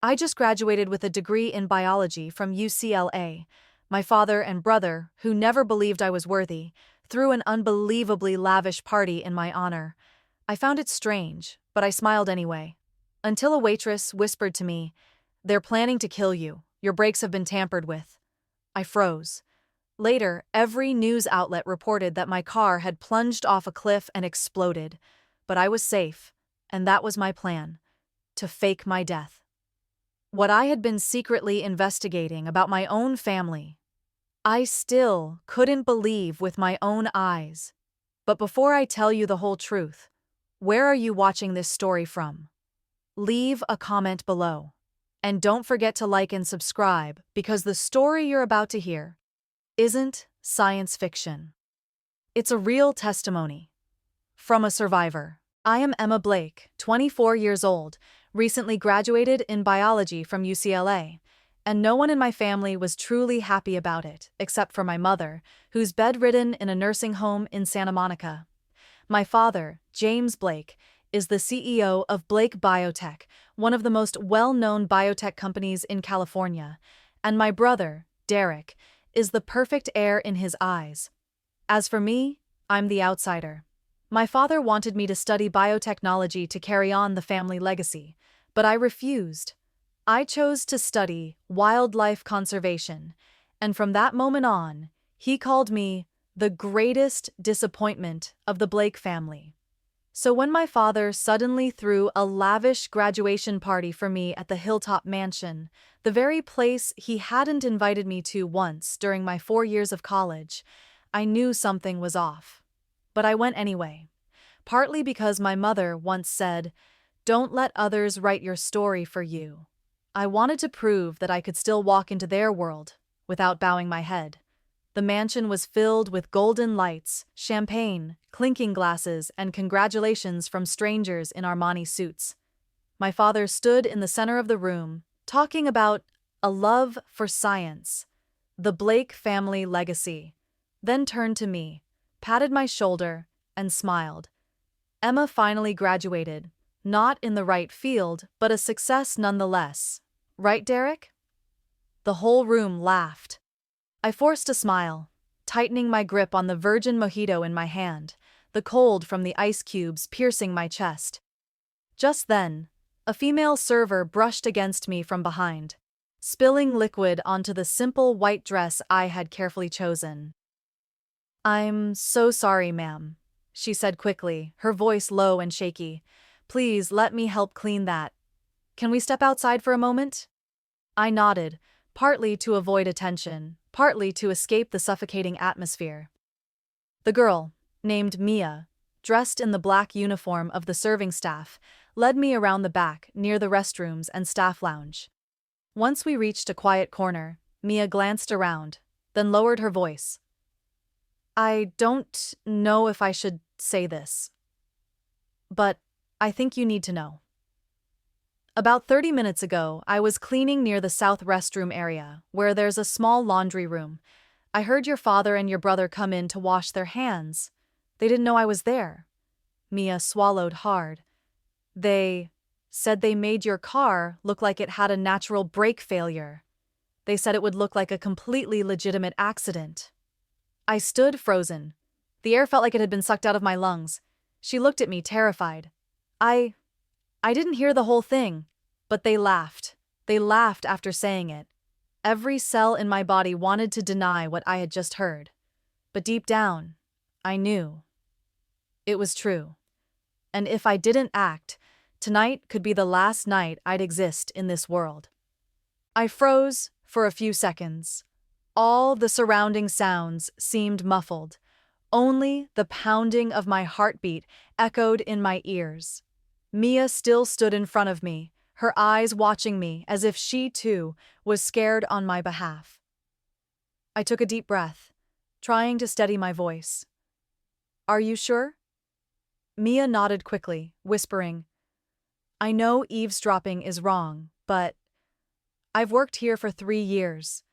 I just graduated with a degree in biology from UCLA. My father and brother, who never believed I was worthy, threw an unbelievably lavish party in my honor. I found it strange, but I smiled anyway. Until a waitress whispered to me, "They're planning to kill you. Your brakes have been tampered with." I froze. Later, every news outlet reported that my car had plunged off a cliff and exploded. But I was safe, and that was my plan: to fake my death. What I had been secretly investigating about my own family, I still couldn't believe with my own eyes. But before I tell you the whole truth, where are you watching this story from? Leave a comment below. And don't forget to like and subscribe, because the story you're about to hear isn't science fiction. It's a real testimony from a survivor. I am Emma Blake, 24 years old, recently graduated in biology from UCLA, and no one in my family was truly happy about it, except for my mother, who's bedridden in a nursing home in Santa Monica. My father, James Blake, is the CEO of Blake Biotech, one of the most well-known biotech companies in California, and my brother, Derek, is the perfect heir in his eyes. As for me, I'm the outsider. My father wanted me to study biotechnology to carry on the family legacy, but I refused. I chose to study wildlife conservation, and from that moment on, he called me the greatest disappointment of the Blake family. So when my father suddenly threw a lavish graduation party for me at the Hilltop Mansion, the very place he hadn't invited me to once during my 4 years of college, I knew something was off. But I went anyway, partly because my mother once said, "Don't let others write your story for you." I wanted to prove that I could still walk into their world without bowing my head. The mansion was filled with golden lights, champagne, clinking glasses, and congratulations from strangers in Armani suits. My father stood in the center of the room, talking about a love for science, the Blake family legacy, then turned to me, patted my shoulder, and smiled. Emma finally graduated, not in the right field, but a success nonetheless. Right, Derek? The whole room laughed. I forced a smile, tightening my grip on the virgin mojito in my hand, the cold from the ice cubes piercing my chest. Just then, a female server brushed against me from behind, spilling liquid onto the simple white dress I had carefully chosen. "I'm so sorry, ma'am," she said quickly, her voice low and shaky. "Please let me help clean that. Can we step outside for a moment?" I nodded, partly to avoid attention, partly to escape the suffocating atmosphere. The girl, named Mia, dressed in the black uniform of the serving staff, led me around the back near the restrooms and staff lounge. Once we reached a quiet corner, Mia glanced around, then lowered her voice. "I don't know if I should say this, but I think you need to know. About 30 minutes ago, I was cleaning near the south restroom area, where there's a small laundry room. I heard your father and your brother come in to wash their hands. They didn't know I was there." Mia swallowed hard. "They said they made your car look like it had a natural brake failure. They said it would look like a completely legitimate accident." I stood frozen. The air felt like it had been sucked out of my lungs. She looked at me, terrified. I didn't hear the whole thing, but they laughed. They laughed after saying it. Every cell in my body wanted to deny what I had just heard. But deep down, I knew. It was true. And if I didn't act, tonight could be the last night I'd exist in this world. I froze for a few seconds. All the surrounding sounds seemed muffled. Only the pounding of my heartbeat echoed in my ears. Mia still stood in front of me, her eyes watching me as if she, too, was scared on my behalf. I took a deep breath, trying to steady my voice. "Are you sure?" Mia nodded quickly, whispering, "I know eavesdropping is wrong, but I've worked here for 3 years.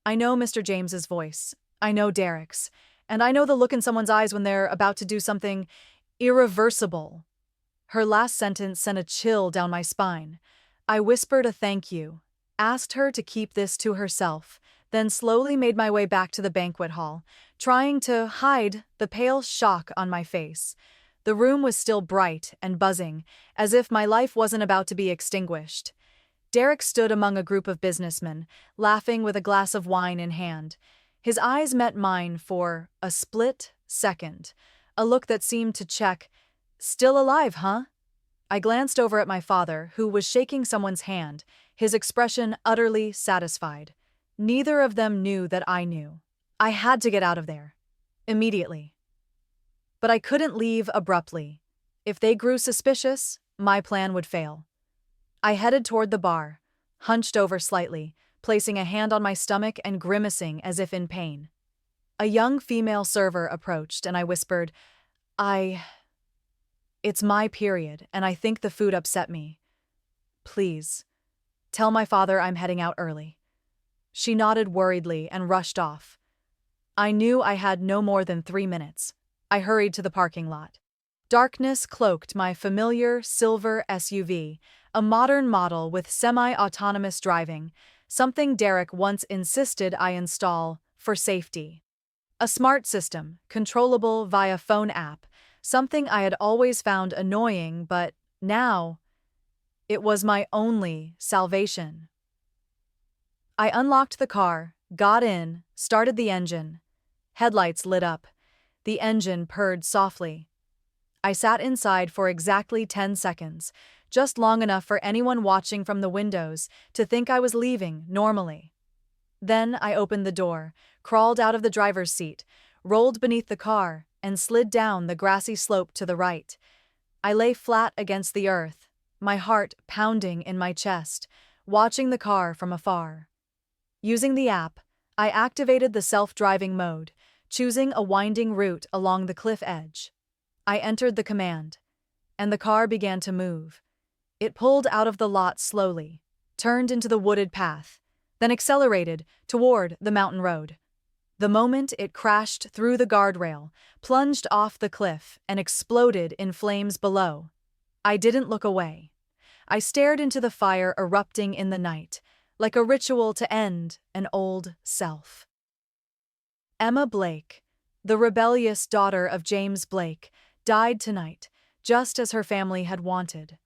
I know Mr. James's voice, I know Derek's, and I know the look in someone's eyes when they're about to do something irreversible." Her last sentence sent a chill down my spine. I whispered a thank you, asked her to keep this to herself, then slowly made my way back to the banquet hall, trying to hide the pale shock on my face. The room was still bright and buzzing, as if my life wasn't about to be extinguished. Derek stood among a group of businessmen, laughing with a glass of wine in hand. His eyes met mine for a split second, a look that seemed to check, "Still alive, huh?" I glanced over at my father, who was shaking someone's hand, his expression utterly satisfied. Neither of them knew that I knew. I had to get out of there. Immediately. But I couldn't leave abruptly. If they grew suspicious, my plan would fail. I headed toward the bar, hunched over slightly, placing a hand on my stomach and grimacing as if in pain. A young female server approached, and I whispered, It's my period, and I think the food upset me. Please, tell my father I'm heading out early." She nodded worriedly and rushed off. I knew I had no more than 3 minutes. I hurried to the parking lot. Darkness cloaked my familiar silver SUV, a modern model with semi-autonomous driving, something Derek once insisted I install for safety. A smart system, controllable via phone app, something I had always found annoying, but now it was my only salvation. I unlocked the car, got in, started the engine. Headlights lit up. The engine purred softly. I sat inside for exactly 10 seconds, just long enough for anyone watching from the windows to think I was leaving normally. Then I opened the door, crawled out of the driver's seat, rolled beneath the car, and slid down the grassy slope to the right. I lay flat against the earth, my heart pounding in my chest, watching the car from afar. Using the app, I activated the self-driving mode, choosing a winding route along the cliff edge. I entered the command, and the car began to move. It pulled out of the lot slowly, turned into the wooded path, then accelerated toward the mountain road. The moment it crashed through the guardrail, plunged off the cliff, and exploded in flames below. I didn't look away. I stared into the fire erupting in the night, like a ritual to end an old self. Emma Blake, the rebellious daughter of James Blake, died tonight, just as her family had wanted.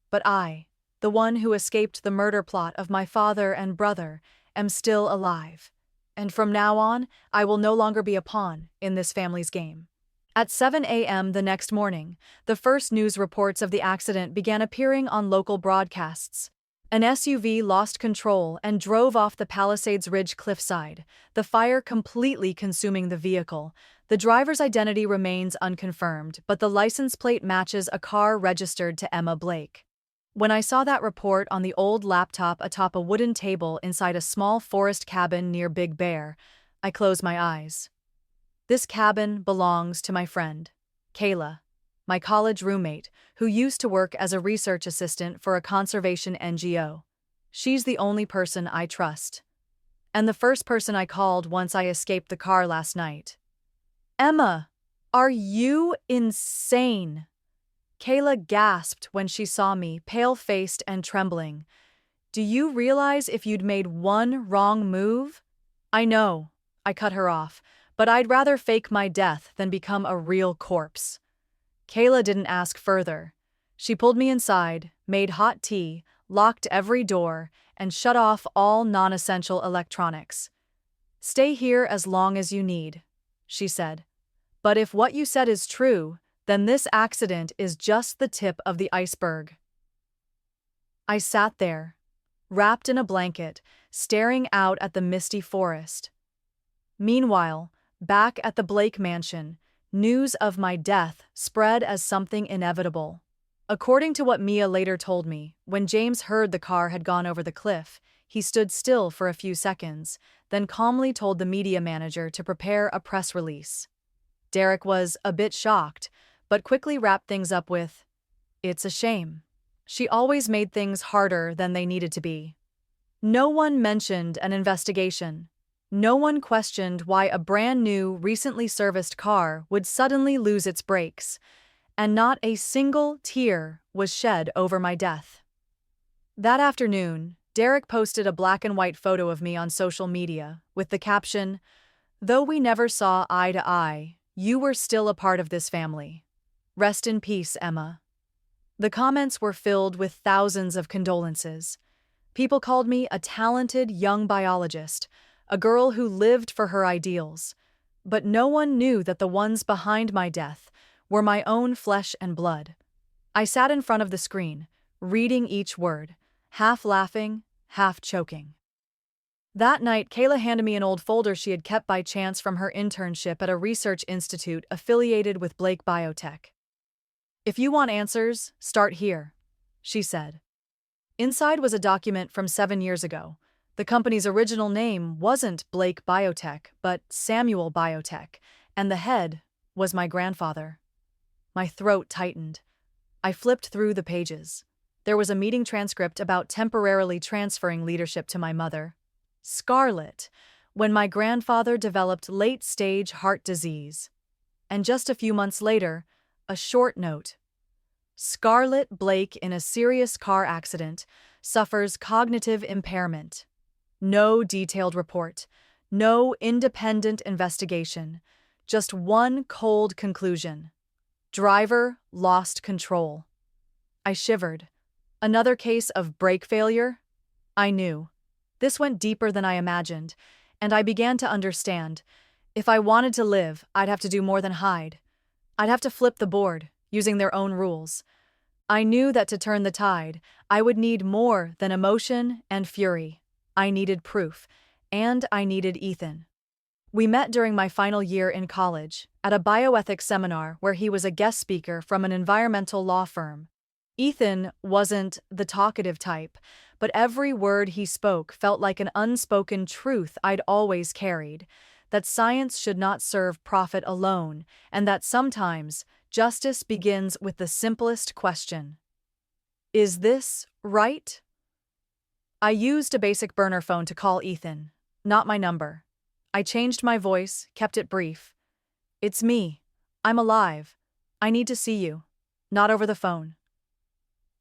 But I, the one who escaped the murder plot of my father and brother, am still alive. And from now on, I will no longer be a pawn in this family's game. At 7 a.m. the next morning, the first news reports of the accident began appearing on local broadcasts. An SUV lost control and drove off the Palisades Ridge cliffside, the fire completely consuming the vehicle. The driver's identity remains unconfirmed, but the license plate matches a car registered to Emma Blake. When I saw that report on the old laptop atop a wooden table inside a small forest cabin near Big Bear, I closed my eyes. This cabin belongs to my friend, Kayla, my college roommate, who used to work as a research assistant for a conservation NGO. She's the only person I trust. And the first person I called once I escaped the car last night. "Emma, are you insane?" Kayla gasped when she saw me, pale-faced and trembling. "Do you realize if you'd made one wrong move?" "I know," I cut her off, "but I'd rather fake my death than become a real corpse." Kayla didn't ask further. She pulled me inside, made hot tea, locked every door, and shut off all non-essential electronics. "Stay here as long as you need," she said. "But if what you said is true, then this accident is just the tip of the iceberg." I sat there, wrapped in a blanket, staring out at the misty forest. Meanwhile, back at the Blake mansion, news of my death spread as something inevitable. According to what Mia later told me, when James heard the car had gone over the cliff, he stood still for a few seconds, then calmly told the media manager to prepare a press release. Derek was a bit shocked, but quickly wrapped things up with, "It's a shame. She always made things harder than they needed to be." No one mentioned an investigation. No one questioned why a brand new, recently serviced car would suddenly lose its brakes, and not a single tear was shed over my death. That afternoon, Derek posted a black and white photo of me on social media with the caption, "Though we never saw eye to eye, you were still a part of this family. Rest in peace, Emma." The comments were filled with thousands of condolences. People called me a talented young biologist, a girl who lived for her ideals. But no one knew that the ones behind my death were my own flesh and blood. I sat in front of the screen, reading each word, half laughing, half choking. That night, Kayla handed me an old folder she had kept by chance from her internship at a research institute affiliated with Blake Biotech. "If you want answers, start here," she said. Inside was a document from 7 years ago. The company's original name wasn't Blake Biotech, but Samuel Biotech, and the head was my grandfather. My throat tightened. I flipped through the pages. There was a meeting transcript about temporarily transferring leadership to my mother, Scarlett, when my grandfather developed late-stage heart disease. And just a few months later, a short note. "Scarlett Blake in a serious car accident, suffers cognitive impairment." No detailed report, no independent investigation, just one cold conclusion. Driver lost control. I shivered. Another case of brake failure? I knew. This went deeper than I imagined, and I began to understand. If I wanted to live, I'd have to do more than hide. I'd have to flip the board, using their own rules. I knew that to turn the tide, I would need more than emotion and fury. I needed proof, and I needed Ethan. We met during my final year in college, at a bioethics seminar where he was a guest speaker from an environmental law firm. Ethan wasn't the talkative type, but every word he spoke felt like an unspoken truth I'd always carried, that science should not serve profit alone, and that sometimes justice begins with the simplest question. Is this right? I used a basic burner phone to call Ethan, not my number. I changed my voice, kept it brief. "It's me. I'm alive. I need to see you. Not over the phone."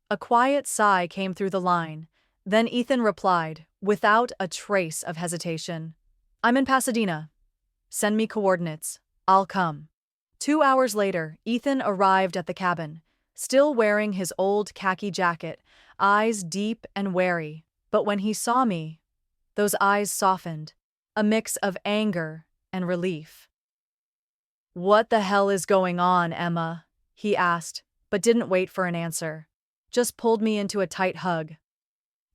A quiet sigh came through the line. Then Ethan replied, without a trace of hesitation. "I'm in Pasadena. Send me coordinates. I'll come." 2 hours later, Ethan arrived at the cabin, still wearing his old khaki jacket, eyes deep and wary. But when he saw me, those eyes softened, a mix of anger and relief. "What the hell is going on, Emma?" he asked, but didn't wait for an answer. Just pulled me into a tight hug.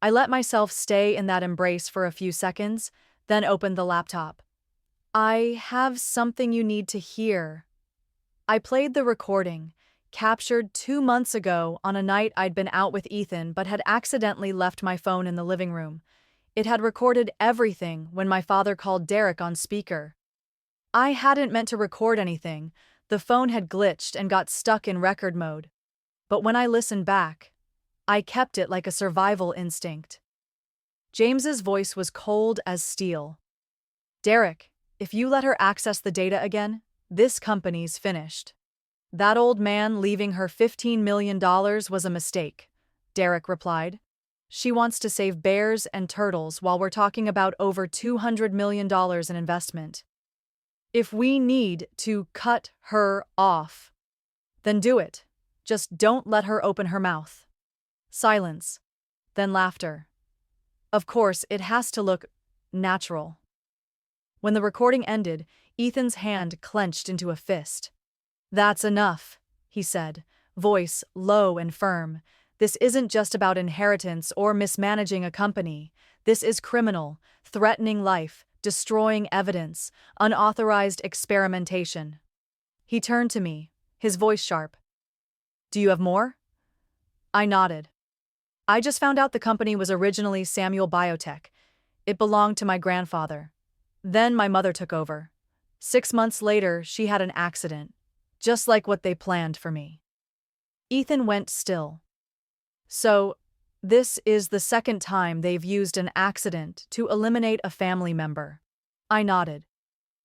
I let myself stay in that embrace for a few seconds, then opened the laptop. "I have something you need to hear." I played the recording, captured 2 months ago on a night I'd been out with Ethan but had accidentally left my phone in the living room. It had recorded everything when my father called Derek on speaker. I hadn't meant to record anything. The phone had glitched and got stuck in record mode. But when I listened back, I kept it like a survival instinct. James's voice was cold as steel. "Derek, if you let her access the data again, this company's finished." "That old man leaving her $15 million was a mistake," Derek replied. "She wants to save bears and turtles while we're talking about over $200 million in investment. If we need to cut her off, then do it. Just don't let her open her mouth." Silence. Then laughter. "Of course, it has to look natural." When the recording ended, Ethan's hand clenched into a fist. "That's enough," he said, voice low and firm. "This isn't just about inheritance or mismanaging a company. This is criminal, threatening life, destroying evidence, unauthorized experimentation." He turned to me, his voice sharp. "Do you have more?" I nodded. "I just found out the company was originally Samuel Biotech. It belonged to my grandfather. Then my mother took over. 6 months later, she had an accident. Just like what they planned for me." Ethan went still. "So, this is the second time they've used an accident to eliminate a family member." I nodded.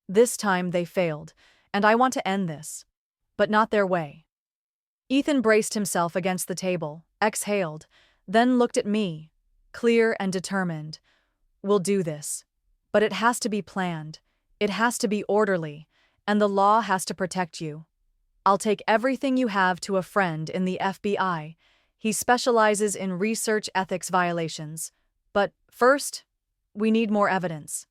"This time they failed, and I want to end this. But not their way." Ethan braced himself against the table, exhaled, then looked at me, clear and determined. "We'll do this. But it has to be planned. It has to be orderly, and the law has to protect you. I'll take everything you have to a friend in the FBI. He specializes in research ethics violations. But first, we need more evidence."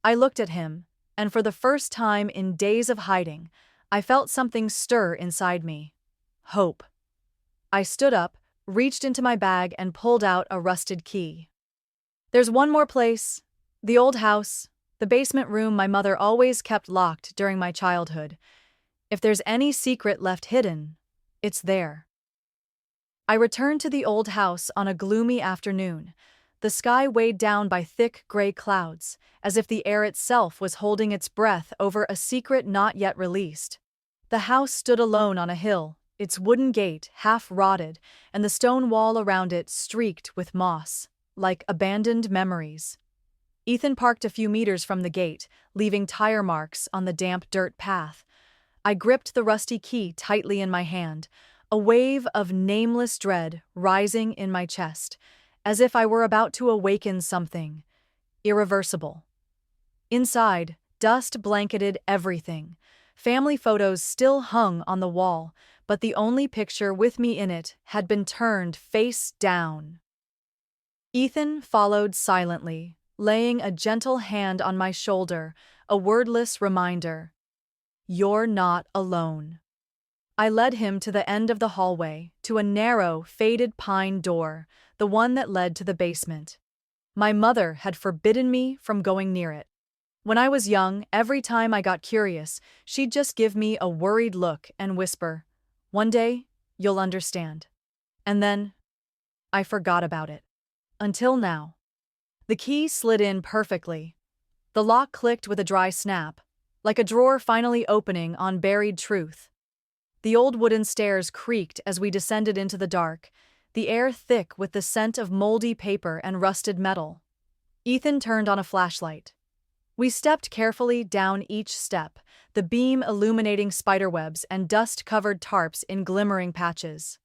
I looked at him, and for the first time in days of hiding, I felt something stir inside me. Hope. I stood up, reached into my bag, and pulled out a rusted key. "There's one more place. The old house, the basement room my mother always kept locked during my childhood. If there's any secret left hidden, it's there." I returned to the old house on a gloomy afternoon, the sky weighed down by thick gray clouds, as if the air itself was holding its breath over a secret not yet released. The house stood alone on a hill, its wooden gate half-rotted, and the stone wall around it streaked with moss, like abandoned memories. Ethan parked a few meters from the gate, leaving tire marks on the damp dirt path. I gripped the rusty key tightly in my hand, a wave of nameless dread rising in my chest, as if I were about to awaken something irreversible. Inside, dust blanketed everything. Family photos still hung on the wall, but the only picture with me in it had been turned face down. Ethan followed silently, laying a gentle hand on my shoulder, a wordless reminder. "You're not alone." I led him to the end of the hallway, to a narrow, faded pine door, the one that led to the basement. My mother had forbidden me from going near it. When I was young, every time I got curious, she'd just give me a worried look and whisper, "One day, you'll understand." And then, I forgot about it. Until now. The key slid in perfectly. The lock clicked with a dry snap, like a drawer finally opening on buried truth. The old wooden stairs creaked as we descended into the dark, the air thick with the scent of moldy paper and rusted metal. Ethan turned on a flashlight. We stepped carefully down each step, the beam illuminating spiderwebs and dust-covered tarps in glimmering patches.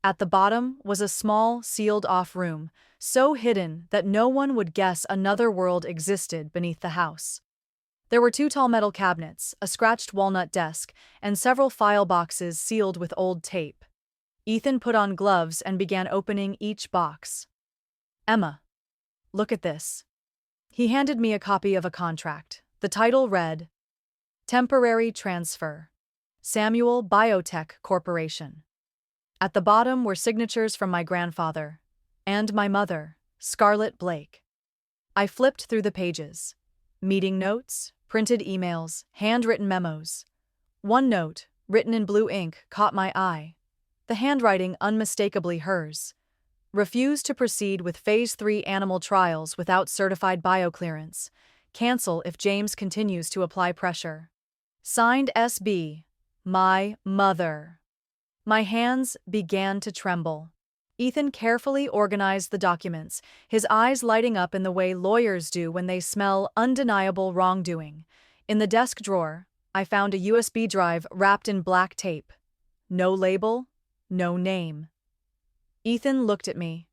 At the bottom was a small, sealed-off room, so hidden that no one would guess another world existed beneath the house. There were 2 tall metal cabinets, a scratched walnut desk, and several file boxes sealed with old tape. Ethan put on gloves and began opening each box. "Emma, look at this." He handed me a copy of a contract. The title read, "Temporary Transfer. Samuel Biotech Corporation." At the bottom were signatures from my grandfather and my mother, Scarlett Blake. I flipped through the pages. Meeting notes, printed emails, handwritten memos. One note, written in blue ink, caught my eye. The handwriting unmistakably hers. "Refuse to proceed with Phase 3 animal trials without certified bioclearance. Cancel if James continues to apply pressure. Signed SB, my mother." My hands began to tremble. Ethan carefully organized the documents, his eyes lighting up in the way lawyers do when they smell undeniable wrongdoing. In the desk drawer, I found a USB drive wrapped in black tape. No label, no name. Ethan looked at me.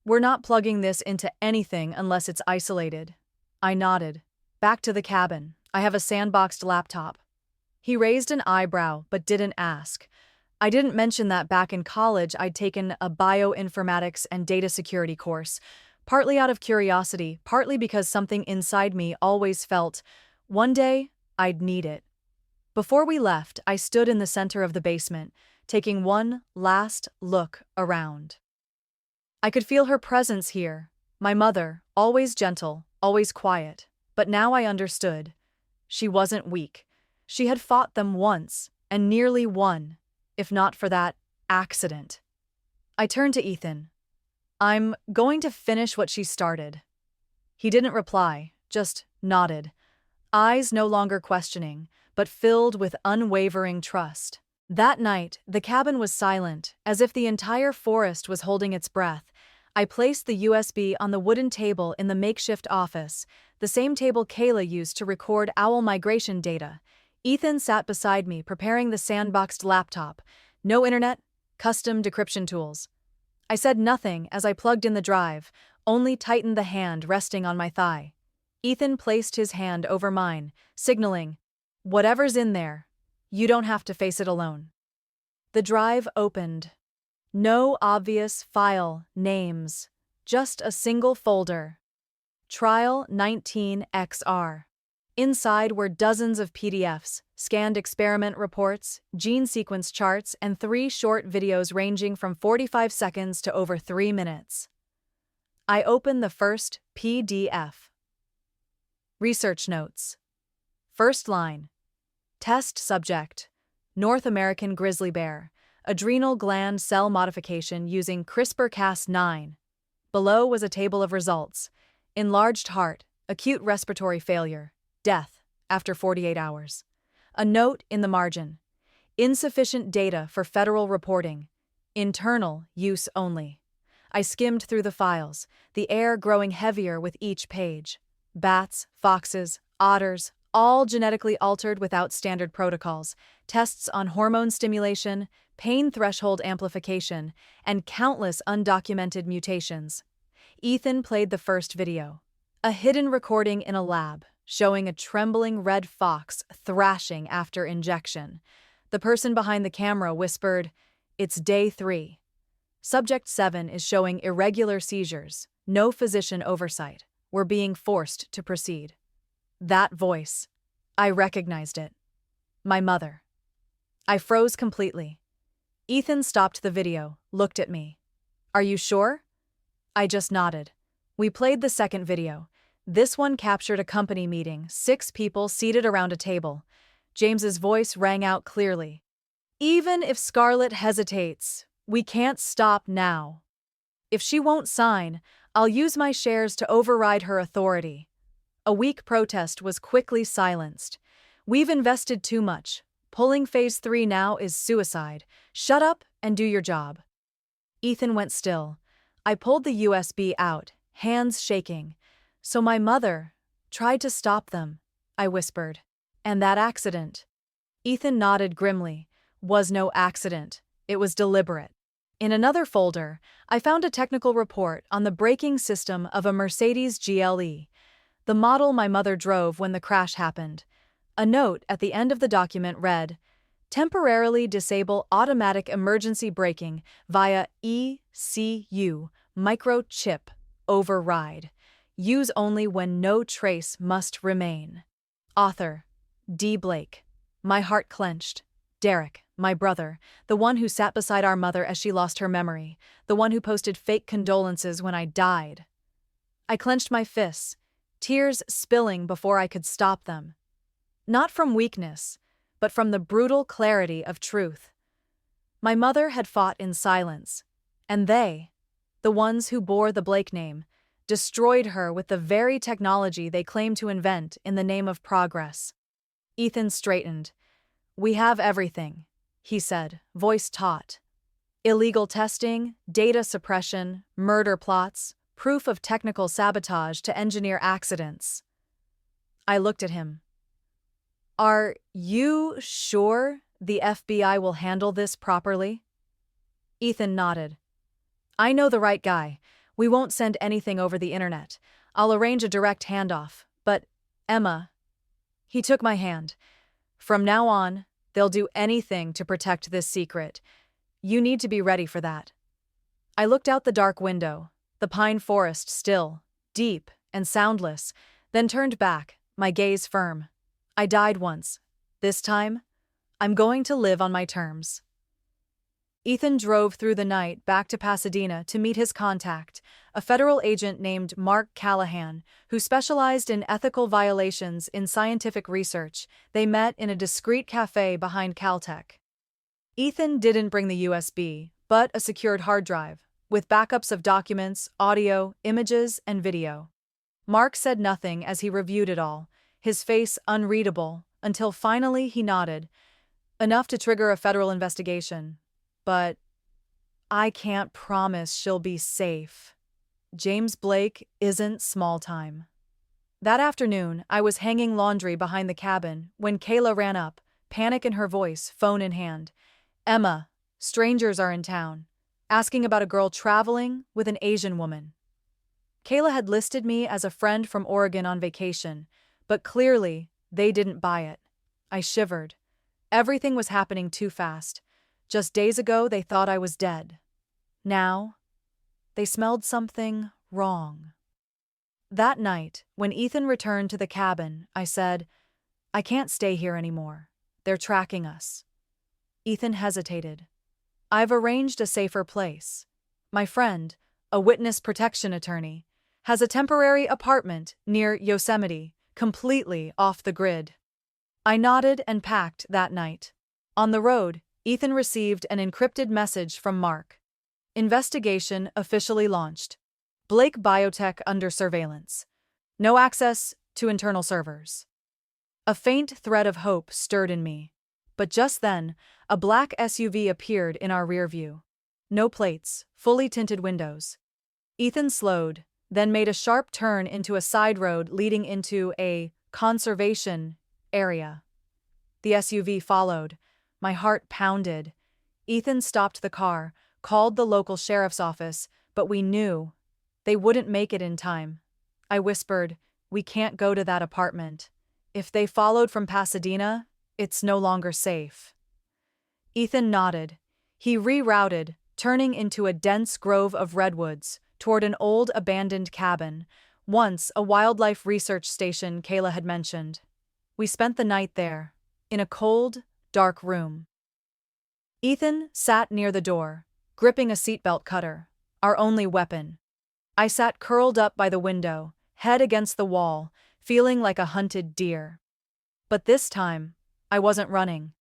"We're not plugging this into anything unless it's isolated." I nodded. "Back to the cabin. I have a sandboxed laptop." He raised an eyebrow but didn't ask. I didn't mention that back in college I'd taken a bioinformatics and data security course, partly out of curiosity, partly because something inside me always felt, one day, I'd need it. Before we left, I stood in the center of the basement, taking one last look around. I could feel her presence here, my mother, always gentle, always quiet, but now I understood. She wasn't weak. She had fought them once, and nearly won, if not for that accident. I turned to Ethan. "I'm going to finish what she started." He didn't reply, just nodded, eyes no longer questioning, but filled with unwavering trust. That night, the cabin was silent, as if the entire forest was holding its breath. I placed the USB on the wooden table in the makeshift office, the same table Kayla used to record owl migration data. Ethan sat beside me, preparing the sandboxed laptop. No internet, custom decryption tools. I said nothing as I plugged in the drive, only tightened the hand resting on my thigh. Ethan placed his hand over mine, signaling, "Whatever's in there, you don't have to face it alone." The drive opened. No obvious file names, just a single folder. Trial 19XR. Inside were dozens of PDFs, scanned experiment reports, gene sequence charts, and 3 short videos ranging from 45 seconds to over 3 minutes. I opened the first PDF. Research notes. First line. Test subject. North American grizzly bear. Adrenal gland cell modification using CRISPR-Cas9. Below was a table of results. Enlarged heart, acute respiratory failure, death after 48 hours. A note in the margin. Insufficient data for federal reporting. Internal use only. I skimmed through the files, the air growing heavier with each page. Bats, foxes, otters, all genetically altered without standard protocols, tests on hormone stimulation, pain threshold amplification, and countless undocumented mutations. Ethan played the first video. A hidden recording in a lab, showing a trembling red fox thrashing after injection. The person behind the camera whispered, "It's day 3. Subject 7 is showing irregular seizures, no physician oversight. We're being forced to proceed." That voice. I recognized it. My mother. I froze completely. Ethan stopped the video, looked at me. "Are you sure?" I just nodded. We played the second video. This one captured a company meeting, 6 people seated around a table. James's voice rang out clearly. "Even if Scarlett hesitates, we can't stop now. If she won't sign, I'll use my shares to override her authority." A weak protest was quickly silenced. "We've invested too much. Pulling phase 3 now is suicide. Shut up and do your job." Ethan went still. I pulled the USB out, hands shaking. "So my mother tried to stop them," I whispered. "And that accident?" Ethan nodded grimly. "Was no accident. It was deliberate." In another folder, I found a technical report on the braking system of a Mercedes GLE, the model my mother drove when the crash happened. A note at the end of the document read, "Temporarily disable automatic emergency braking via ECU microchip override. Use only when no trace must remain." Author, D. Blake. My heart clenched. Derek, my brother, the one who sat beside our mother as she lost her memory, the one who posted fake condolences when I died. I clenched my fists, tears spilling before I could stop them. Not from weakness, but from the brutal clarity of truth. My mother had fought in silence, and they, the ones who bore the Blake name, destroyed her with the very technology they claimed to invent in the name of progress. Ethan straightened. "We have everything," he said, voice taut. "Illegal testing, data suppression, murder plots, proof of technical sabotage to engineer accidents." I looked at him. "Are you sure the FBI will handle this properly?" Ethan nodded. "I know the right guy. We won't send anything over the internet. I'll arrange a direct handoff. But, Emma..." He took my hand. "From now on, they'll do anything to protect this secret. You need to be ready for that." I looked out the dark window, the pine forest still, deep and soundless, then turned back, my gaze firm. I died once. This time, I'm going to live on my terms. Ethan drove through the night back to Pasadena to meet his contact, a federal agent named Mark Callahan, who specialized in ethical violations in scientific research. They met in a discreet cafe behind Caltech. Ethan didn't bring the USB, but a secured hard drive, with backups of documents, audio, images, and video. Mark said nothing as he reviewed it all, his face unreadable, until finally he nodded. "Enough to trigger a federal investigation. But I can't promise she'll be safe. James Blake isn't small time." That afternoon, I was hanging laundry behind the cabin when Kayla ran up, panic in her voice, phone in hand. "Emma, strangers are in town. asking about a girl traveling with an Asian woman. Kayla had listed me as a friend from Oregon on vacation, but clearly, they didn't buy it. I shivered. Everything was happening too fast. Just days ago, they thought I was dead. Now, they smelled something wrong. That night, when Ethan returned to the cabin, I said, "I can't stay here anymore. They're tracking us." Ethan hesitated. "I've arranged a safer place. My friend, a witness protection attorney, has a temporary apartment near Yosemite, completely off the grid." I nodded and packed that night. On the road, Ethan received an encrypted message from Mark. Investigation officially launched. Blake Biotech under surveillance. No access to internal servers. A faint thread of hope stirred in me. But just then, a black SUV appeared in our rear view. No plates, fully tinted windows. Ethan slowed, then made a sharp turn into a side road leading into a conservation area. The SUV followed. My heart pounded. Ethan stopped the car, called the local sheriff's office, but we knew they wouldn't make it in time. I whispered, "We can't go to that apartment. If they followed from Pasadena, it's no longer safe." Ethan nodded. He rerouted, turning into a dense grove of redwoods, toward an old abandoned cabin, once a wildlife research station Kayla had mentioned. We spent the night there, in a cold, dark room. Ethan sat near the door, gripping a seatbelt cutter, our only weapon. I sat curled up by the window, head against the wall, feeling like a hunted deer. But this time, I wasn't running.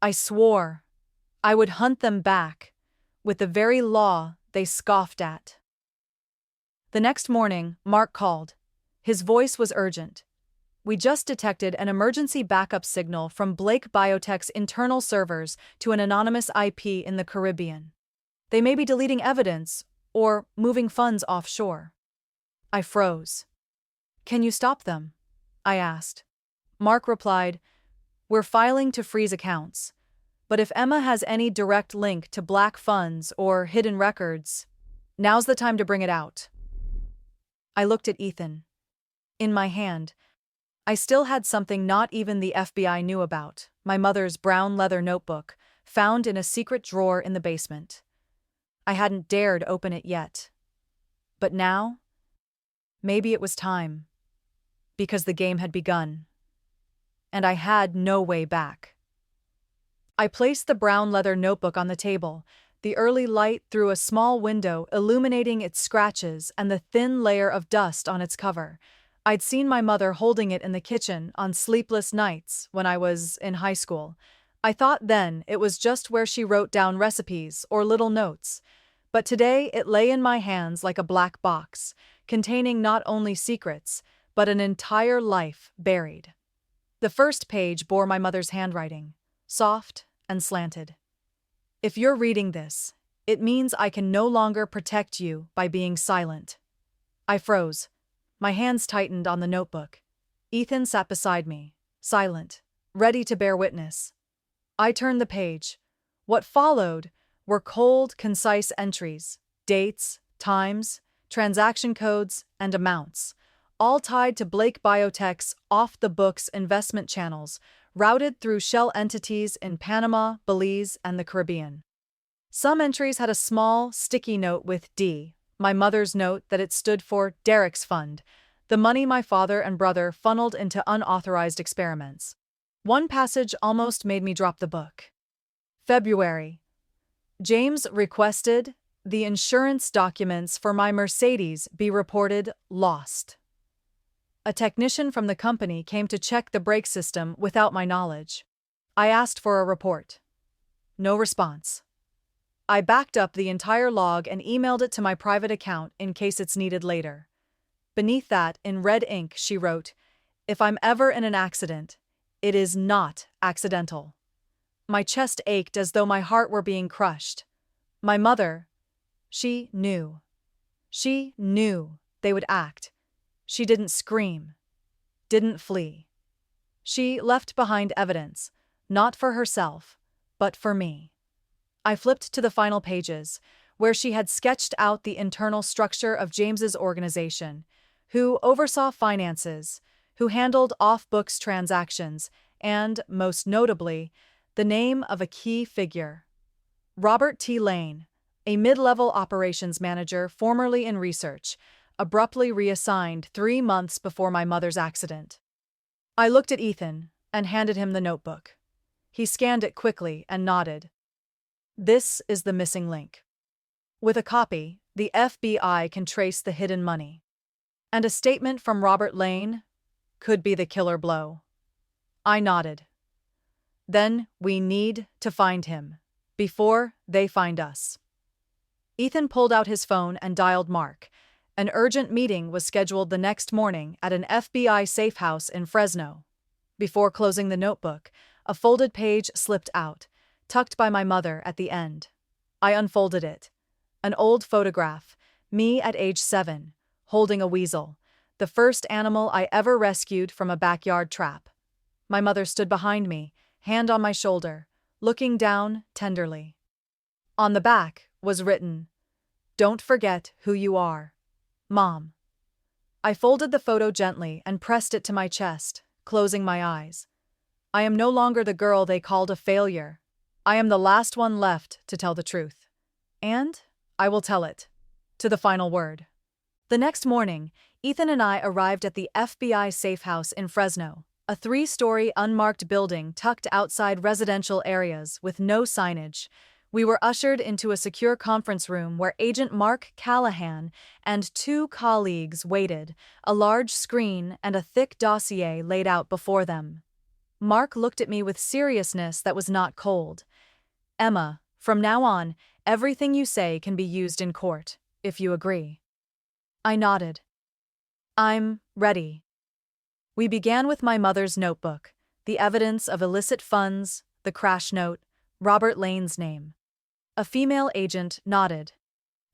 I swore I would hunt them back, with the very law they scoffed at. The next morning, Mark called. His voice was urgent. "We just detected an emergency backup signal from Blake Biotech's internal servers to an anonymous IP in the Caribbean. They may be deleting evidence or moving funds offshore." I froze. "Can you stop them?" I asked. Mark replied, "We're filing to freeze accounts. But if Emma has any direct link to black funds or hidden records, now's the time to bring it out." I looked at Ethan. In my hand, I still had something not even the FBI knew about, my mother's brown leather notebook, found in a secret drawer in the basement. I hadn't dared open it yet. But now, maybe it was time. Because the game had begun. And I had no way back. I placed the brown leather notebook on the table, the early light through a small window illuminating its scratches and the thin layer of dust on its cover. I'd seen my mother holding it in the kitchen on sleepless nights when I was in high school. I thought then it was just where she wrote down recipes or little notes. But today it lay in my hands like a black box, containing not only secrets, but an entire life buried. The first page bore my mother's handwriting, soft and slanted. "If you're reading this, it means I can no longer protect you by being silent." I froze. My hands tightened on the notebook. Ethan sat beside me, silent, ready to bear witness. I turned the page. What followed were cold, concise entries, dates, times, transaction codes, and amounts, all tied to Blake Biotech's off-the-books investment channels, routed through shell entities in Panama, Belize, and the Caribbean. Some entries had a small, sticky note with D, my mother's note that it stood for Derek's Fund, the money my father and brother funneled into unauthorized experiments. One passage almost made me drop the book. February. James requested the insurance documents for my Mercedes be reported lost. A technician from the company came to check the brake system without my knowledge. I asked for a report. No response. I backed up the entire log and emailed it to my private account in case it's needed later. Beneath that, in red ink, she wrote, "If I'm ever in an accident, it is not accidental." My chest ached as though my heart were being crushed. My mother, she knew. She knew they would act. She didn't scream, didn't flee. She left behind evidence, not for herself, but for me. I flipped to the final pages, where she had sketched out the internal structure of James's organization, who oversaw finances, who handled off-books transactions, and, most notably, the name of a key figure. Robert T. Lane, a mid-level operations manager formerly in research, abruptly reassigned 3 months before my mother's accident. I looked at Ethan and handed him the notebook. He scanned it quickly and nodded. This is the missing link. With a copy, the FBI can trace the hidden money. And a statement from Robert Lane could be the killer blow. I nodded. Then we need to find him, before they find us. Ethan pulled out his phone and dialed Mark. An urgent meeting was scheduled the next morning at an FBI safe house in Fresno. Before closing the notebook, a folded page slipped out, tucked by my mother at the end. I unfolded it. An old photograph, me at age 7, holding a weasel, the first animal I ever rescued from a backyard trap. My mother stood behind me, hand on my shoulder, looking down tenderly. On the back was written, "Don't forget who you are, Mom." I folded the photo gently and pressed it to my chest, closing my eyes. I am no longer the girl they called a failure. I am the last one left to tell the truth. And I will tell it, to the final word. The next morning, Ethan and I arrived at the FBI safe house in Fresno, a 3-story unmarked building tucked outside residential areas with no signage. We were ushered into a secure conference room where Agent Mark Callahan and 2 colleagues waited, a large screen and a thick dossier laid out before them. Mark looked at me with seriousness that was not cold. "Emma, from now on, everything you say can be used in court, if you agree." I nodded. "I'm ready." We began with my mother's notebook, the evidence of illicit funds, the crash note, Robert Lane's name. A female agent nodded.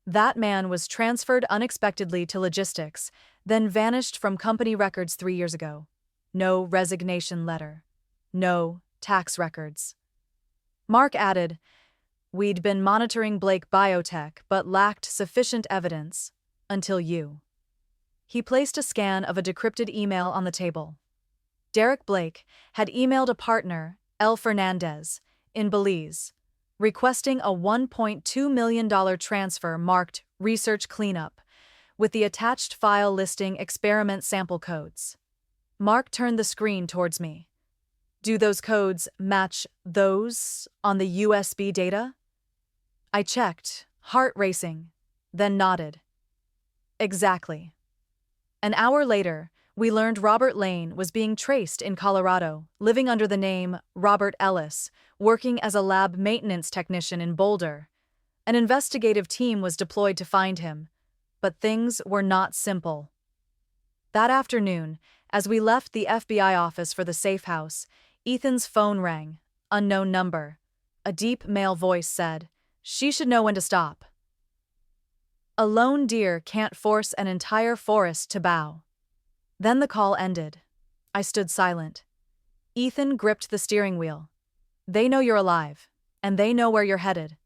That man was transferred unexpectedly to logistics, then vanished from company records 3 years ago. No resignation letter. No tax records. Mark added, "We'd been monitoring Blake Biotech but lacked sufficient evidence, until you." He placed a scan of a decrypted email on the table. Derek Blake had emailed a partner, El Fernandez, in Belize, requesting a $1.2 million transfer marked Research Cleanup, with the attached file listing experiment sample codes. Mark turned the screen towards me. "Do those codes match those on the USB data?" I checked, heart racing, then nodded. "Exactly." An hour later, we learned Robert Lane was being traced in Colorado, living under the name Robert Ellis, working as a lab maintenance technician in Boulder. An investigative team was deployed to find him, but things were not simple. That afternoon, as we left the FBI office for the safe house, Ethan's phone rang, unknown number. A deep male voice said, "She should know when to stop." A lone deer can't force an entire forest to bow. Then the call ended. I stood silent. Ethan gripped the steering wheel. "They know you're alive, and they know where you're headed."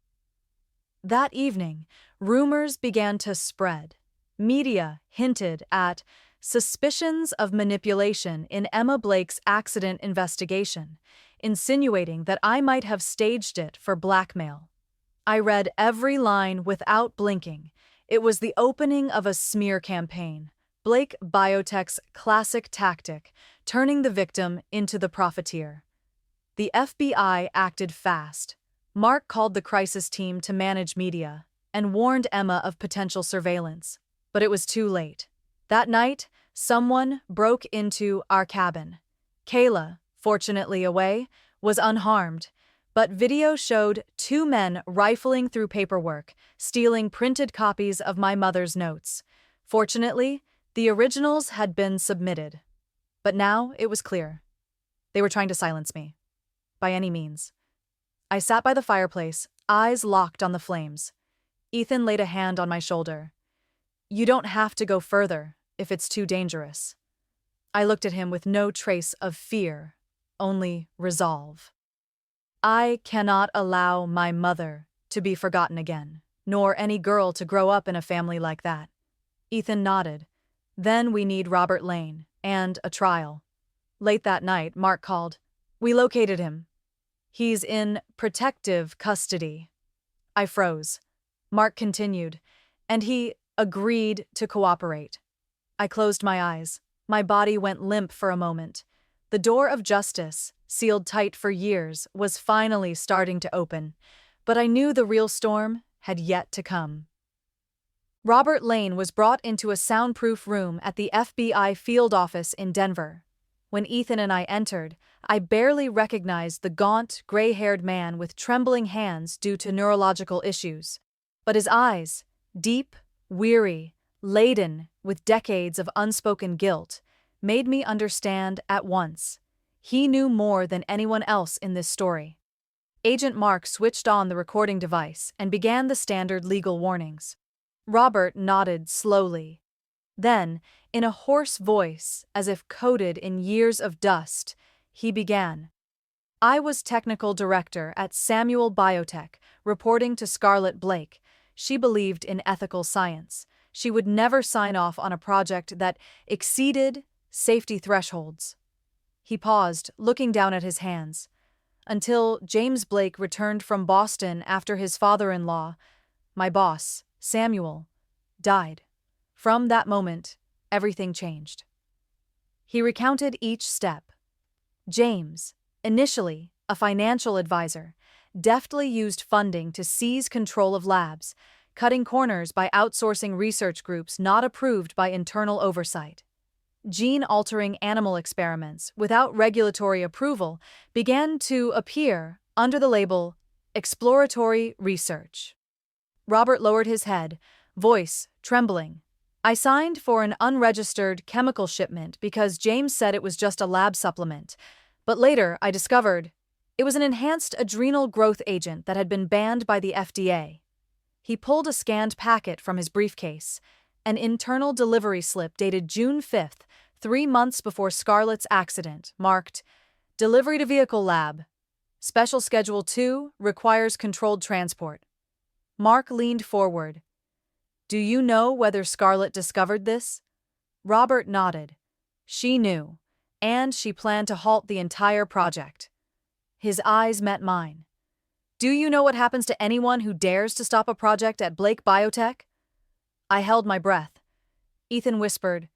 That evening, rumors began to spread. Media hinted at suspicions of manipulation in Emma Blake's accident investigation, insinuating that I might have staged it for blackmail. I read every line without blinking. It was the opening of a smear campaign, Blake Biotech's classic tactic, turning the victim into the profiteer. The FBI acted fast. Mark called the crisis team to manage media and warned Emma of potential surveillance, but it was too late. That night, someone broke into our cabin. Kayla, fortunately away, was unharmed, but video showed 2 men rifling through paperwork, stealing printed copies of my mother's notes. Fortunately, the originals had been submitted. But now it was clear. They were trying to silence me. By any means. I sat by the fireplace, eyes locked on the flames. Ethan laid a hand on my shoulder. "You don't have to go further if it's too dangerous." I looked at him with no trace of fear, only resolve. I cannot allow my mother to be forgotten again. nor any girl to grow up in a family like that. Ethan nodded. Then we need Robert Lane, and a trial. Late that night, Mark called. We located him. He's in protective custody. I froze. Mark continued, and he agreed to cooperate. I closed my eyes. My body went limp for a moment. The door of justice, sealed tight for years, was finally starting to open, but I knew the real storm had yet to come. Robert Lane was brought into a soundproof room at the FBI field office in Denver. When Ethan and I entered, I barely recognized the gaunt, gray-haired man with trembling hands due to neurological issues. But his eyes, deep, weary, laden with decades of unspoken guilt, made me understand at once. He knew more than anyone else in this story. Agent Mark switched on the recording device and began the standard legal warnings. Robert nodded slowly. Then, in a hoarse voice, as if coated in years of dust, he began. I was technical director at Samuel Biotech, reporting to Scarlett Blake. She believed in ethical science. She would never sign off on a project that exceeded safety thresholds. He paused, looking down at his hands. Until James Blake returned from Boston after his father-in-law, my boss, Samuel, died. From that moment, everything changed. He recounted each step. James, initially a financial advisor, deftly used funding to seize control of labs, cutting corners by outsourcing research groups not approved by internal oversight. Gene-altering animal experiments without regulatory approval began to appear under the label exploratory research. Robert lowered his head, voice trembling. I signed for an unregistered chemical shipment because James said it was just a lab supplement, but later I discovered it was an enhanced adrenal growth agent that had been banned by the FDA. He pulled a scanned packet from his briefcase, an internal delivery slip dated June 5th, 3 months before Scarlett's accident, marked, Delivery to Vehicle Lab. Special Schedule 2 requires controlled transport. Mark leaned forward. Do you know whether Scarlett discovered this? Robert nodded. She knew, and she planned to halt the entire project. His eyes met mine. Do you know what happens to anyone who dares to stop a project at Blake Biotech? I held my breath. Ethan whispered,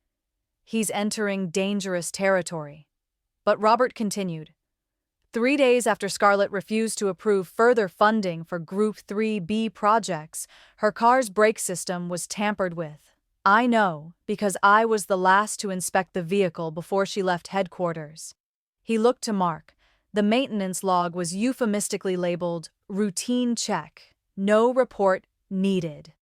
He's entering dangerous territory. But Robert continued. 3 days after Scarlett refused to approve further funding for Group 3B projects, her car's brake system was tampered with. I know, because I was the last to inspect the vehicle before she left headquarters. He looked to Mark. The maintenance log was euphemistically labeled routine check, no report needed.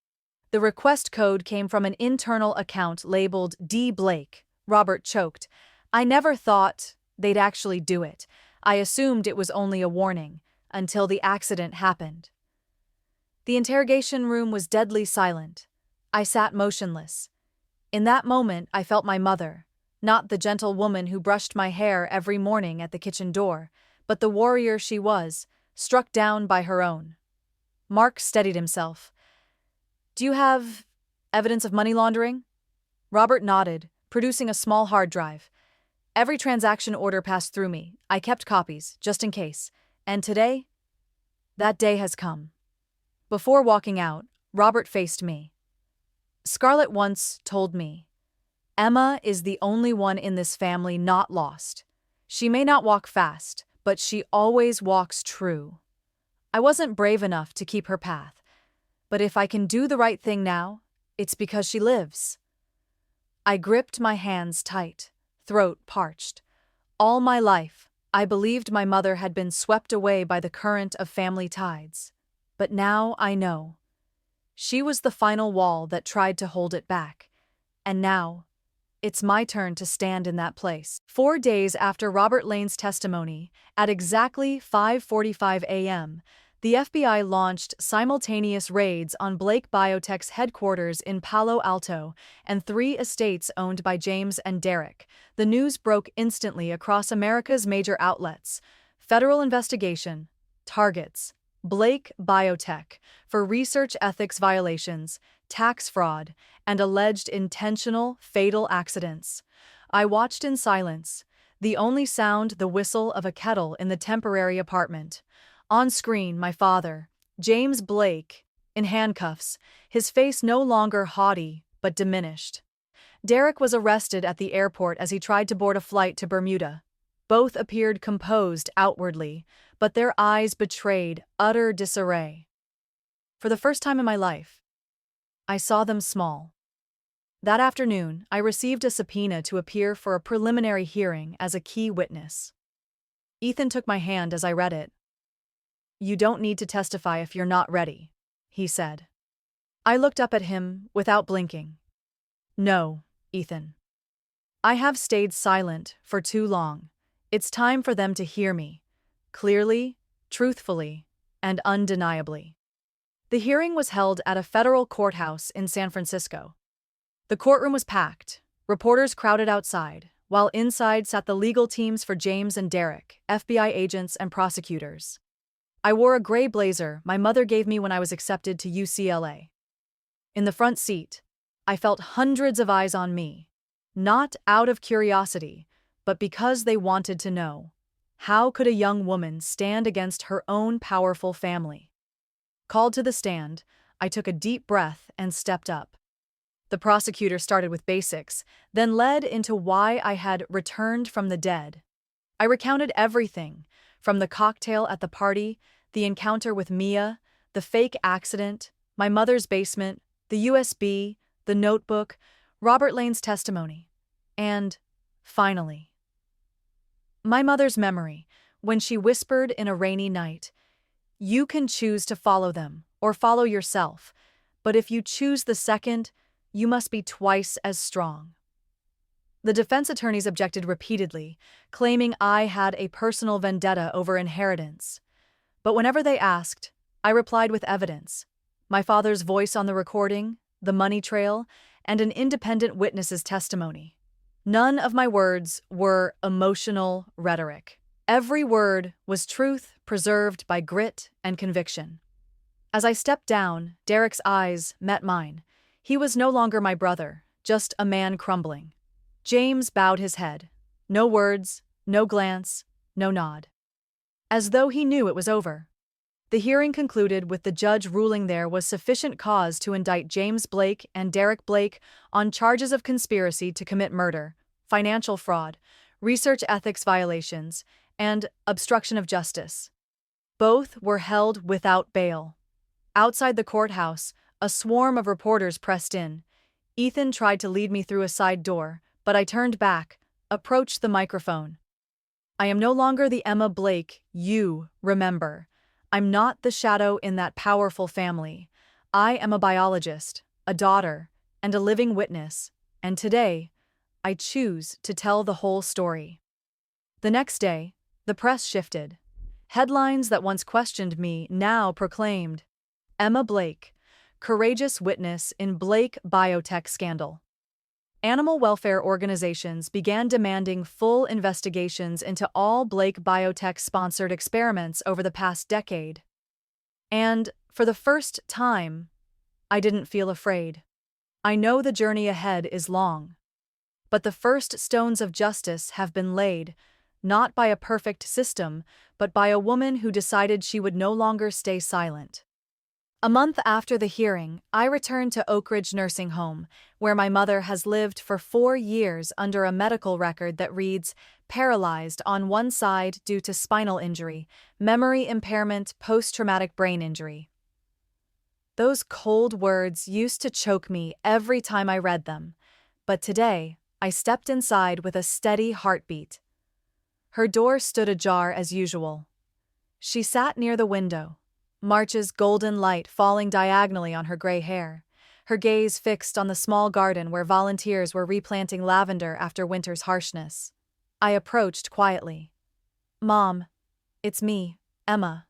The request code came from an internal account labeled D. Blake. Robert choked. I never thought they'd actually do it. I assumed it was only a warning, until the accident happened. The interrogation room was deadly silent. I sat motionless. In that moment, I felt my mother, not the gentle woman who brushed my hair every morning at the kitchen door, but the warrior she was, struck down by her own. Mark steadied himself. Do you have evidence of money laundering? Robert nodded, producing a small hard drive. Every transaction order passed through me. I kept copies, just in case. And today? That day has come. Before walking out, Robert faced me. Scarlett once told me, Emma is the only one in this family not lost. She may not walk fast, but she always walks true. I wasn't brave enough to keep her path. But if I can do the right thing now, it's because she lives. I gripped my hands tight, throat parched. All my life, I believed my mother had been swept away by the current of family tides. But now I know. She was the final wall that tried to hold it back. And now, it's my turn to stand in that place. 4 days after Robert Lane's testimony, at exactly 5:45 a.m., the FBI launched simultaneous raids on Blake Biotech's headquarters in Palo Alto and 3 estates owned by James and Derek. The news broke instantly across America's major outlets. Federal investigation. Targets. Blake Biotech, for research ethics violations, tax fraud, and alleged intentional, fatal accidents. I watched in silence, the only sound the whistle of a kettle in the temporary apartment. On screen, my father, James Blake, in handcuffs, his face no longer haughty, but diminished. Derek was arrested at the airport as he tried to board a flight to Bermuda. Both appeared composed outwardly, but their eyes betrayed utter disarray. For the first time in my life, I saw them small. That afternoon, I received a subpoena to appear for a preliminary hearing as a key witness. Ethan took my hand as I read it. "You don't need to testify if you're not ready," he said. I looked up at him without blinking. "No, Ethan. I have stayed silent for too long. It's time for them to hear me, clearly, truthfully, and undeniably." The hearing was held at a federal courthouse in San Francisco. The courtroom was packed, reporters crowded outside, while inside sat the legal teams for James and Derek, FBI agents and prosecutors. I wore a gray blazer my mother gave me when I was accepted to UCLA. In the front seat, I felt hundreds of eyes on me, not out of curiosity, but because they wanted to know, how could a young woman stand against her own powerful family? Called to the stand, I took a deep breath and stepped up. The prosecutor started with basics, then led into why I had returned from the dead. I recounted everything, from the cocktail at the party, the encounter with Mia, the fake accident, my mother's basement, the USB, the notebook, Robert Lane's testimony, and, finally, my mother's memory, when she whispered in a rainy night, "You can choose to follow them, or follow yourself, but if you choose the second, you must be twice as strong." The defense attorneys objected repeatedly, claiming I had a personal vendetta over inheritance. But whenever they asked, I replied with evidence: my father's voice on the recording, the money trail, and an independent witness's testimony. None of my words were emotional rhetoric. Every word was truth preserved by grit and conviction. As I stepped down, Derek's eyes met mine. He was no longer my brother, just a man crumbling. James bowed his head. No words, no glance, no nod. As though he knew it was over. The hearing concluded with the judge ruling there was sufficient cause to indict James Blake and Derek Blake on charges of conspiracy to commit murder, financial fraud, research ethics violations, and obstruction of justice. Both were held without bail. Outside the courthouse, a swarm of reporters pressed in. Ethan tried to lead me through a side door, but I turned back, approached the microphone. "I am no longer the Emma Blake you remember. I'm not the shadow in that powerful family. I am a biologist, a daughter, and a living witness, and today, I choose to tell the whole story." The next day, the press shifted. Headlines that once questioned me now proclaimed, "Emma Blake, courageous witness in Blake Biotech scandal." Animal welfare organizations began demanding full investigations into all Blake Biotech-sponsored experiments over the past decade. And, for the first time, I didn't feel afraid. I know the journey ahead is long. But the first stones of justice have been laid, not by a perfect system, but by a woman who decided she would no longer stay silent. A month after the hearing, I returned to Oak Ridge Nursing Home, where my mother has lived for 4 years under a medical record that reads paralyzed on one side due to spinal injury, memory impairment, post-traumatic brain injury. Those cold words used to choke me every time I read them, but today, I stepped inside with a steady heartbeat. Her door stood ajar as usual. She sat near the window, March's golden light falling diagonally on her gray hair, her gaze fixed on the small garden where volunteers were replanting lavender after winter's harshness. I approached quietly. "Mom, it's me, Emma."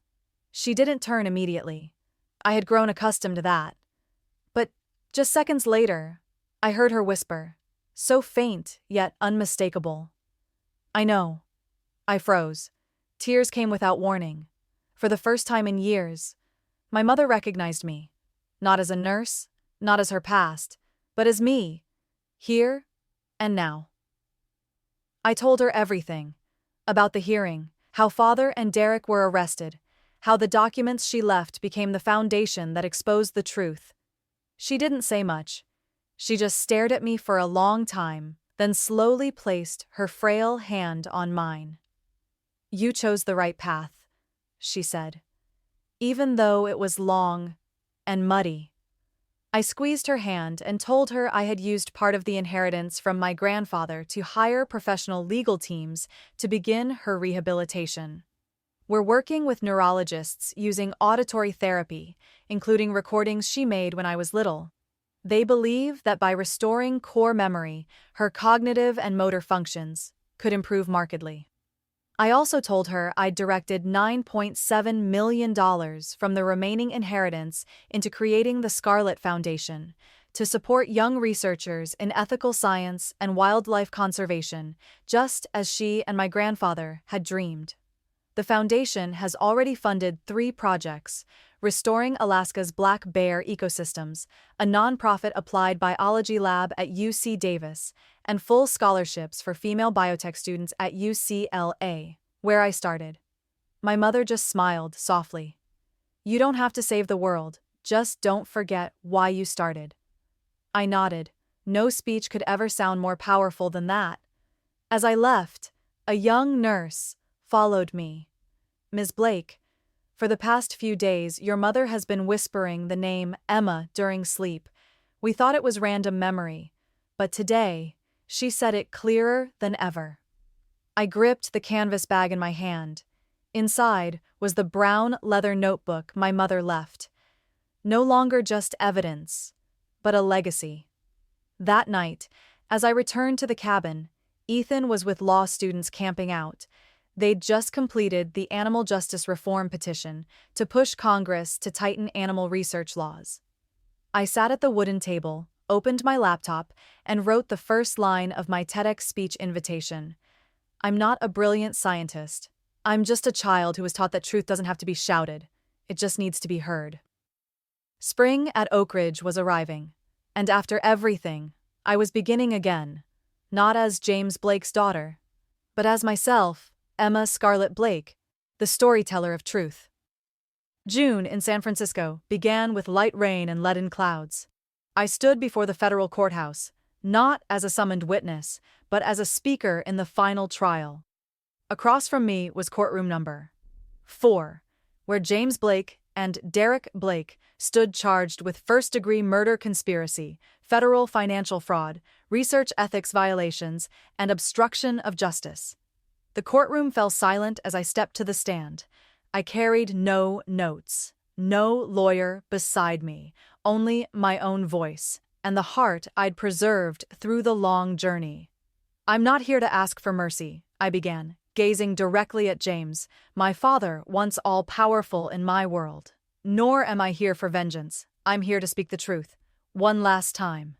She didn't turn immediately. I had grown accustomed to that. But just seconds later, I heard her whisper, so faint yet unmistakable. "I know." I froze. Tears came without warning. For the first time in years, my mother recognized me, not as a nurse, not as her past, but as me, here and now. I told her everything about the hearing, how Father and Derek were arrested, how the documents she left became the foundation that exposed the truth. She didn't say much. She just stared at me for a long time, then slowly placed her frail hand on mine. "You chose the right path," she said, even though it was long and muddy. I squeezed her hand and told her I had used part of the inheritance from my grandfather to hire professional legal teams to begin her rehabilitation. We're working with neurologists using auditory therapy, including recordings she made when I was little. They believe that by restoring core memory, her cognitive and motor functions could improve markedly. I also told her I'd directed $9.7 million from the remaining inheritance into creating the Scarlet Foundation to support young researchers in ethical science and wildlife conservation, just as she and my grandfather had dreamed. The foundation has already funded 3 projects: Restoring Alaska's black bear ecosystems, a nonprofit applied biology lab at UC Davis, and full scholarships for female biotech students at UCLA, where I started. My mother just smiled softly. "You don't have to save the world, just don't forget why you started." I nodded. No speech could ever sound more powerful than that. As I left, a young nurse followed me. "Ms. Blake, for the past few days your mother has been whispering the name Emma during sleep. We thought it was random memory, but today she said it clearer than ever." I gripped the canvas bag in my hand. Inside was the brown leather notebook my mother left. No longer just evidence, but a legacy. That night, as I returned to the cabin, Ethan was with law students camping out. They'd just completed the animal justice reform petition to push Congress to tighten animal research laws. I sat at the wooden table, opened my laptop, and wrote the first line of my TEDx speech invitation. "I'm not a brilliant scientist. I'm just a child who was taught that truth doesn't have to be shouted. It just needs to be heard." Spring at Oak Ridge was arriving, and after everything, I was beginning again, not as James Blake's daughter, but as myself, Emma Scarlett Blake, the storyteller of truth. June in San Francisco began with light rain and leaden clouds. I stood before the federal courthouse, not as a summoned witness, but as a speaker in the final trial. Across from me was courtroom number 4, where James Blake and Derek Blake stood charged with first-degree murder conspiracy, federal financial fraud, research ethics violations, and obstruction of justice. The courtroom fell silent as I stepped to the stand. I carried no notes, no lawyer beside me, only my own voice, and the heart I'd preserved through the long journey. "I'm not here to ask for mercy," I began, gazing directly at James, my father once all-powerful in my world. "Nor am I here for vengeance. I'm here to speak the truth. One last time."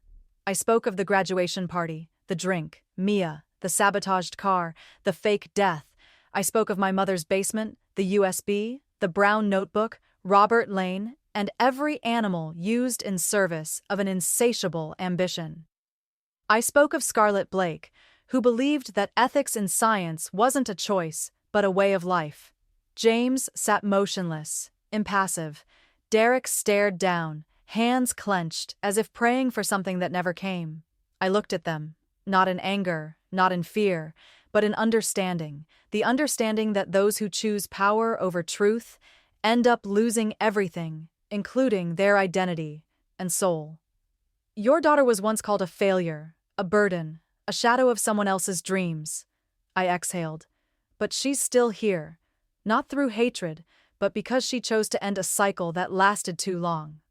I spoke of the graduation party, the drink, Mia, the sabotaged car, the fake death. I spoke of my mother's basement, the USB, the brown notebook, Robert Lane, and every animal used in service of an insatiable ambition. I spoke of Scarlett Blake, who believed that ethics in science wasn't a choice, but a way of life. James sat motionless, impassive. Derek stared down, hands clenched, as if praying for something that never came. I looked at them, not in anger, not in fear, but in understanding, the understanding that those who choose power over truth end up losing everything, including their identity and soul. "Your daughter was once called a failure, a burden, a shadow of someone else's dreams," I exhaled. "But she's still here, not through hatred, but because she chose to end a cycle that lasted too long."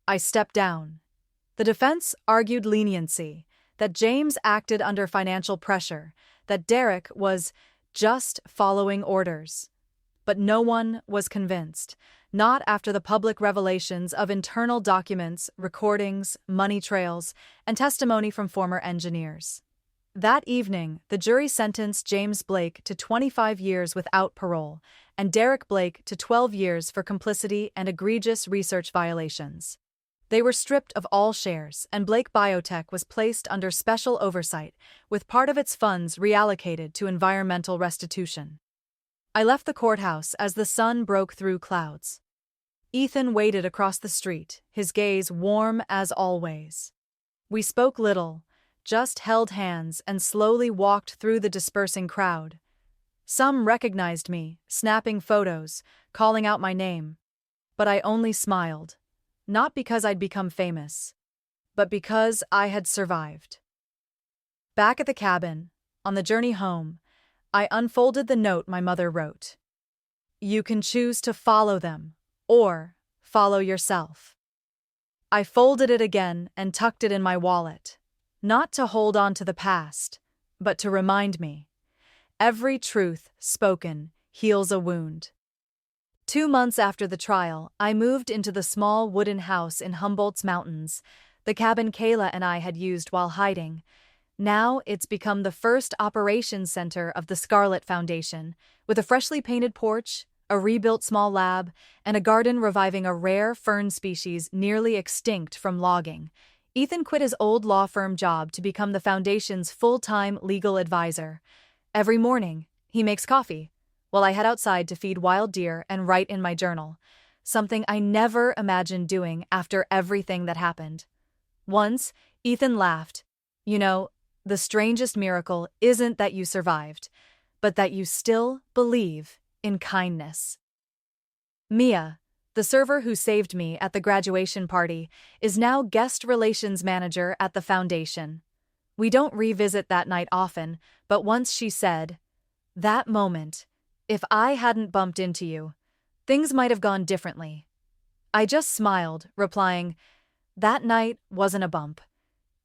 I stepped down. The defense argued leniency, that James acted under financial pressure, that Derek was just following orders. But no one was convinced, not after the public revelations of internal documents, recordings, money trails, and testimony from former engineers. That evening, the jury sentenced James Blake to 25 years without parole, and Derek Blake to 12 years for complicity and egregious research violations. They were stripped of all shares, and Blake Biotech was placed under special oversight, with part of its funds reallocated to environmental restitution. I left the courthouse as the sun broke through clouds. Ethan waited across the street, his gaze warm as always. We spoke little, just held hands and slowly walked through the dispersing crowd. Some recognized me, snapping photos, calling out my name. But I only smiled. Not because I'd become famous, but because I had survived. Back at the cabin, on the journey home, I unfolded the note my mother wrote. You can choose to follow them, or follow yourself. I folded it again and tucked it in my wallet, not to hold on to the past, but to remind me. Every truth spoken heals a wound. 2 months after the trial, I moved into the small wooden house in Humboldt's mountains, the cabin Kayla and I had used while hiding. Now it's become the first operations center of the Scarlet Foundation, with a freshly painted porch, a rebuilt small lab, and a garden reviving a rare fern species nearly extinct from logging. Ethan quit his old law firm job to become the foundation's full-time legal advisor. Every morning, he makes coffee, while I head outside to feed wild deer and write in my journal, something I never imagined doing after everything that happened. Once, Ethan laughed. You know, the strangest miracle isn't that you survived, but that you still believe in kindness. Mia, the server who saved me at the graduation party, is now guest relations manager at the foundation. We don't revisit that night often, but once she said, "That moment, if I hadn't bumped into you, things might have gone differently." I just smiled, replying, "That night wasn't a bump.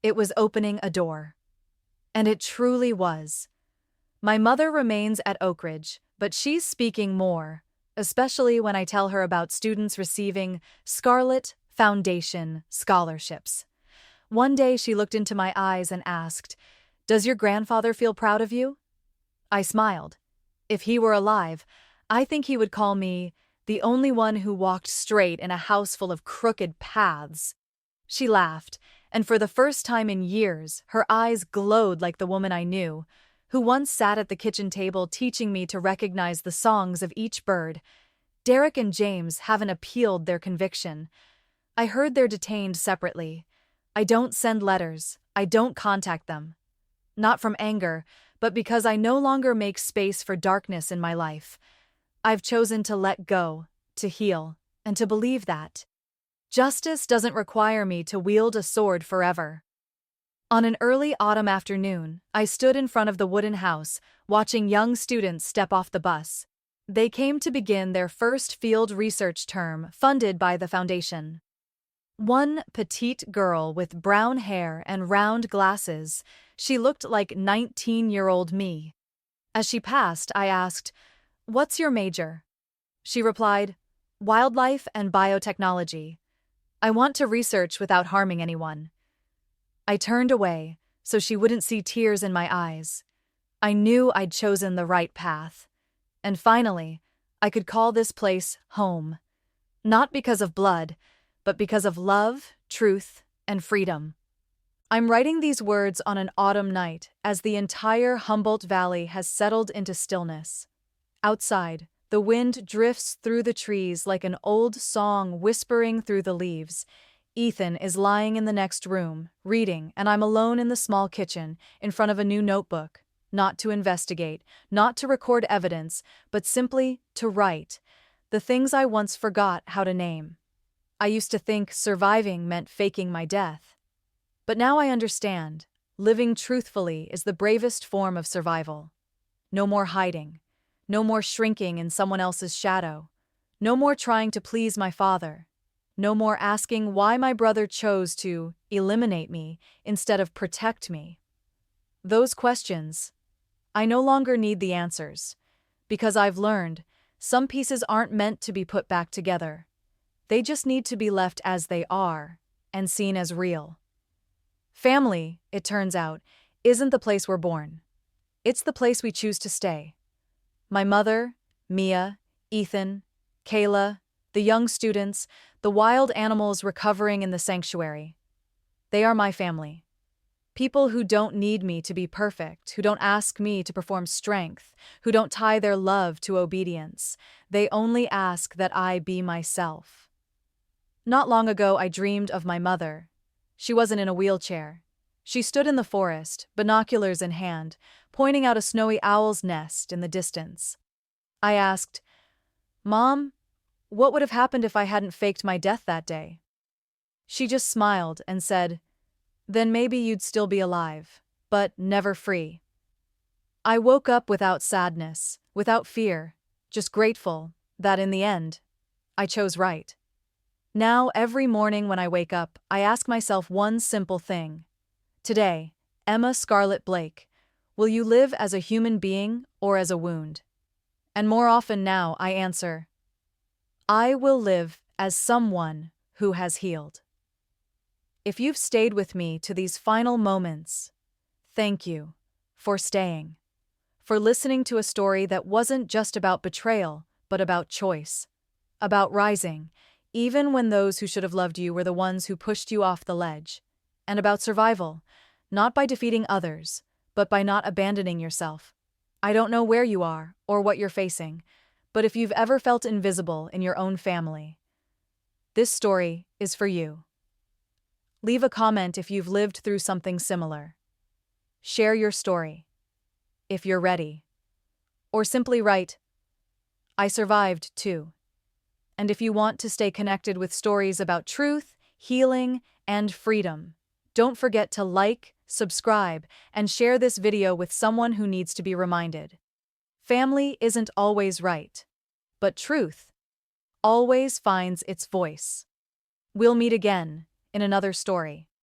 It was opening a door." And it truly was. My mother remains at Oak Ridge, but she's speaking more, especially when I tell her about students receiving Scarlet Foundation scholarships. One day she looked into my eyes and asked, "Does your grandfather feel proud of you?" I smiled. If he were alive, I think he would call me the only one who walked straight in a house full of crooked paths. She laughed, and for the first time in years, her eyes glowed like the woman I knew, who once sat at the kitchen table teaching me to recognize the songs of each bird. Derek and James haven't appealed their conviction. I heard they're detained separately. I don't send letters. I don't contact them. Not from anger, but because I no longer make space for darkness in my life. I've chosen to let go, to heal, and to believe that justice doesn't require me to wield a sword forever. On an early autumn afternoon, I stood in front of the wooden house, watching young students step off the bus. They came to begin their first field research term funded by the foundation. One petite girl with brown hair and round glasses, she looked like 19-year-old me. As she passed, I asked, "What's your major?" She replied, "Wildlife and biotechnology. I want to research without harming anyone." I turned away, so she wouldn't see tears in my eyes. I knew I'd chosen the right path. And finally, I could call this place home. Not because of blood, but because of love, truth, and freedom. I'm writing these words on an autumn night as the entire Humboldt Valley has settled into stillness. Outside, the wind drifts through the trees like an old song whispering through the leaves. Ethan is lying in the next room, reading, and I'm alone in the small kitchen, in front of a new notebook, not to investigate, not to record evidence, but simply to write, the things I once forgot how to name. I used to think surviving meant faking my death. But now I understand, living truthfully is the bravest form of survival. No more hiding, no more shrinking in someone else's shadow, no more trying to please my father. No more asking why my brother chose to eliminate me instead of protect me. Those questions, I no longer need the answers, because I've learned some pieces aren't meant to be put back together. They just need to be left as they are and seen as real. Family, it turns out, isn't the place we're born. It's the place we choose to stay. My mother, Mia, Ethan, Kayla, the young students, the wild animals recovering in the sanctuary. They are my family. People who don't need me to be perfect, who don't ask me to perform strength, who don't tie their love to obedience. They only ask that I be myself. Not long ago, I dreamed of my mother. She wasn't in a wheelchair. She stood in the forest, binoculars in hand, pointing out a snowy owl's nest in the distance. I asked, "Mom, what would have happened if I hadn't faked my death that day?" She just smiled and said, "Then maybe you'd still be alive, but never free." I woke up without sadness, without fear, just grateful that in the end, I chose right. Now, every morning when I wake up, I ask myself one simple thing. Today, Emma Scarlett Blake, will you live as a human being or as a wound? And more often now, I answer, I will live as someone who has healed. If you've stayed with me to these final moments, thank you for staying, for listening to a story that wasn't just about betrayal, but about choice, about rising, even when those who should have loved you were the ones who pushed you off the ledge, and about survival, not by defeating others, but by not abandoning yourself. I don't know where you are or what you're facing, but if you've ever felt invisible in your own family, this story is for you. Leave a comment if you've lived through something similar. Share your story, if you're ready. Or simply write, I survived too. And if you want to stay connected with stories about truth, healing, and freedom, don't forget to like, subscribe, and share this video with someone who needs to be reminded. Family isn't always right, but truth always finds its voice. We'll meet again in another story.